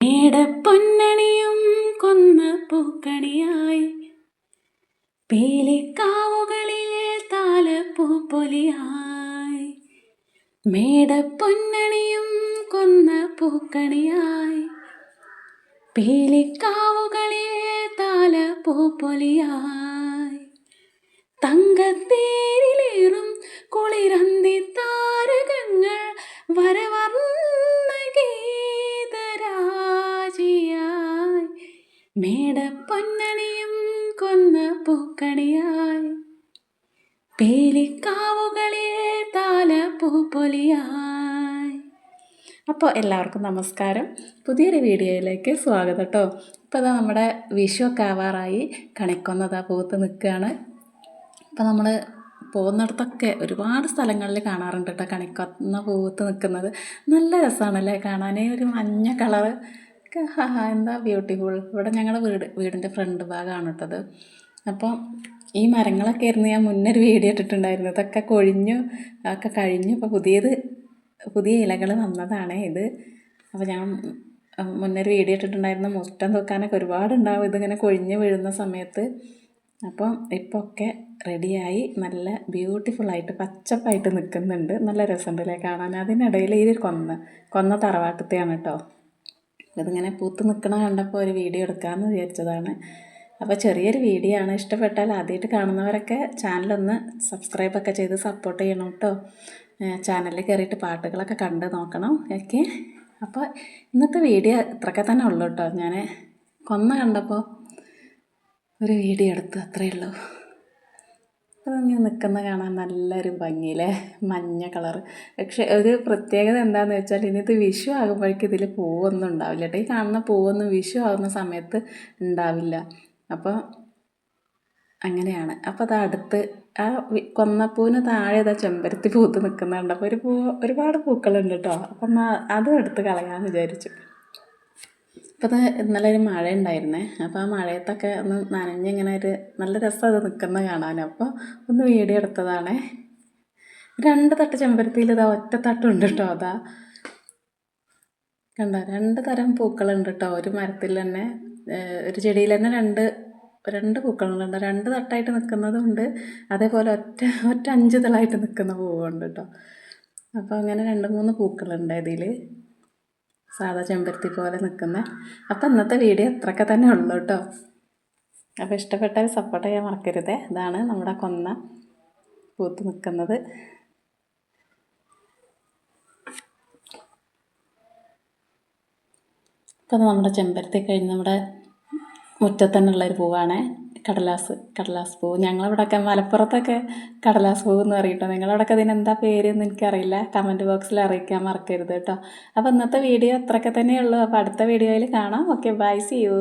മേടപ്പൊന്നണിയും കൊന്ന പൂക്കണിയായി പീലിക്കാവുകളിൽ താലപ്പൂപ്പൊലിയായി. മേടപ്പൊന്നണിയും കൊന്ന പൂക്കണിയായി പീലിക്കാവുകളിൽ താലപ്പൂപ്പൊലിയായി. തങ്കത്തേരിലേറും കുളിരന്തി താരകങ്ങൾ വരവർണ്ണ ഗീതരാജിയായി. മേടപ്പൊന്നണിയും കൊന്ന പൂക്കണിയായി പീലിക്കാവുകളിൽ താലപ്പൂപ്പൊലിയായി. അപ്പോൾ എല്ലാവർക്കും നമസ്കാരം. പുതിയൊരു വീഡിയോയിലേക്ക് സ്വാഗതം കേട്ടോ. ഇപ്പോൾ അതാ നമ്മുടെ വിഷുവൊക്കെ ആവാറായി. കണിക്കൊന്നതാ പൂത്ത് നിൽക്കുകയാണ്. അപ്പോൾ നമ്മൾ പോകുന്നിടത്തൊക്കെ ഒരുപാട് സ്ഥലങ്ങളിൽ കാണാറുണ്ട് കേട്ടോ കണിക്കൊന്ന പൂത്ത് നിൽക്കുന്നത്. നല്ല രസമാണല്ലേ കാണാൻ. ഒരു മഞ്ഞ കളറ് എന്താ ബ്യൂട്ടിഫുൾ. ഇവിടെ ഞങ്ങളുടെ വീടിൻ്റെ ഫ്രണ്ട് ഭാഗമാണ് കേട്ടത്. അപ്പോൾ ഈ മരങ്ങളൊക്കെ ആയിരുന്നു ഞാൻ മുന്നൊരു വീഡിയോ ഇട്ടിട്ടുണ്ടായിരുന്നു. ഇതൊക്കെ കൊഴിഞ്ഞു ഒക്കെ കഴിഞ്ഞു. അപ്പോൾ പുതിയ ഇലകൾ വന്നതാണ് ഇത്. അപ്പോൾ ഞാൻ മുന്നൊരു വീഡിയോ ഇട്ടിട്ടുണ്ടായിരുന്നു. മുറ്റം തൂക്കാനൊക്കെ ഒരുപാടുണ്ടാവും ഇതിങ്ങനെ കൊഴിഞ്ഞ് വീഴുന്ന സമയത്ത്. അപ്പം ഇപ്പോൾ ഒക്കെ റെഡിയായി നല്ല ബ്യൂട്ടിഫുള്ളായിട്ട് പച്ചപ്പായിട്ട് നിൽക്കുന്നുണ്ട്. നല്ല രസമുണ്ടല്ലേ കാണാൻ. അതിനിടയിൽ ഈ കൊന്ന തറവാട്ടത്തെയാണ് കേട്ടോ. ഇതിങ്ങനെ പൂത്ത് നിൽക്കണ കണ്ടപ്പോൾ ഒരു വീഡിയോ എടുക്കാമെന്ന് വിചാരിച്ചതാണ്. അപ്പോൾ ചെറിയൊരു വീഡിയോ ആണ്. ഇഷ്ടപ്പെട്ടാൽ ആദ്യമായിട്ട് കാണുന്നവരൊക്കെ ചാനലൊന്ന് സബ്സ്ക്രൈബൊക്കെ ചെയ്ത് സപ്പോർട്ട് ചെയ്യണം കേട്ടോ. ചാനലിൽ കയറിയിട്ട് പാട്ടുകളൊക്കെ കണ്ട് നോക്കണം. ഓക്കെ. അപ്പോൾ ഇന്നത്തെ വീഡിയോ ഇത്രയൊക്കെ തന്നെ ഉള്ളൂ കേട്ടോ. ഞാൻ കൊന്ന കണ്ടപ്പോൾ ഒരു വീഡിയോ എടുത്തു, അത്രയേ ഉള്ളൂ. അതങ്ങനെ നിൽക്കുന്ന കാണാൻ നല്ലൊരു ഭംഗിയില്ലേ, മഞ്ഞ കളറ്. പക്ഷെ ഒരു പ്രത്യേകത എന്താണെന്ന് വെച്ചാൽ ഇനിയിത് വിഷു ആകുമ്പോഴേക്കും ഇതിൽ പൂവൊന്നും ഉണ്ടാവില്ല കേട്ടോ. ഈ കാണുന്ന പൂവൊന്നും വിഷു ആകുന്ന സമയത്ത് ഉണ്ടാവില്ല. അപ്പോൾ അങ്ങനെയാണ്. അപ്പോൾ അത് അടുത്ത് ആ കൊന്നപ്പൂവിന് താഴെ ഇതാ ചെമ്പരത്തി പൂത്ത് നിൽക്കുന്നുണ്ട്. അപ്പോൾ ഒരുപാട് പൂക്കളുണ്ട് കേട്ടോ. അപ്പം അതും എടുത്ത് കളയാമെന്ന് വിചാരിച്ചു. അപ്പോൾ അത് ഇന്നലെ ഒരു മഴ ഉണ്ടായിരുന്നേ. അപ്പോൾ ആ മഴയത്തൊക്കെ ഒന്ന് നനഞ്ഞിങ്ങനെ ഒരു നല്ല രസം അത് നിൽക്കുന്നത് കാണാൻ. അപ്പോൾ ഒന്ന് വീഡിയോ എടുത്തതാണേ. 2 തട്ട് ചെമ്പരത്തിയിൽ ഇതാ ഒറ്റ തട്ടുണ്ട് കേട്ടോ. അതാ കണ്ടോ, 2 തരം പൂക്കളുണ്ട് കേട്ടോ ഒരു മരത്തിൽ തന്നെ. ഒരു ചെടിയിൽ തന്നെ രണ്ട് പൂക്കളുണ്ട്. 2 തട്ടായിട്ട് നിൽക്കുന്നതുണ്ട്, അതേപോലെ ഒറ്റ 5 തളായിട്ട് നിൽക്കുന്ന പൂവുണ്ട് കേട്ടോ. അപ്പോൾ അങ്ങനെ 2-3 പൂക്കളുണ്ട് ഇതിൽ, സാധാ ചെമ്പരത്തി പോലെ നിൽക്കുന്നത്. അപ്പോൾ ഇന്നത്തെ വീഡിയോ അത്രയൊക്കെ തന്നെ ഉള്ളൂ കേട്ടോ. അപ്പോൾ ഇഷ്ടപ്പെട്ടാൽ സപ്പോർട്ട് ചെയ്യാൻ മറക്കരുതേ. ഇതാണ് നമ്മുടെ കൊന്ന പൂത്ത് നിൽക്കുന്നത്. അപ്പോൾ നമ്മുടെ ചെമ്പരത്തി കഴിഞ്ഞ് നമ്മുടെ മുറ്റത്ത് തന്നെ ഉള്ളൊരു പൂവാണ് കടലാസ് പൂവ്. ഞങ്ങളിവിടെയൊക്കെ മലപ്പുറത്തൊക്കെ കടലാസ് പൂവ് എന്ന് പറയും കേട്ടോ. നിങ്ങളവിടെയൊക്കെ ഇതിനെന്താ പേരെന്ന് എനിക്കറിയില്ല. കമൻറ്റ് ബോക്സിൽ അറിയിക്കാൻ മറക്കരുത് കേട്ടോ. അപ്പോൾ ഇന്നത്തെ വീഡിയോ അത്രയൊക്കെ തന്നെയുള്ളൂ. അപ്പോൾ അടുത്ത വീഡിയോയിൽ കാണാം. Okay, bye, see U.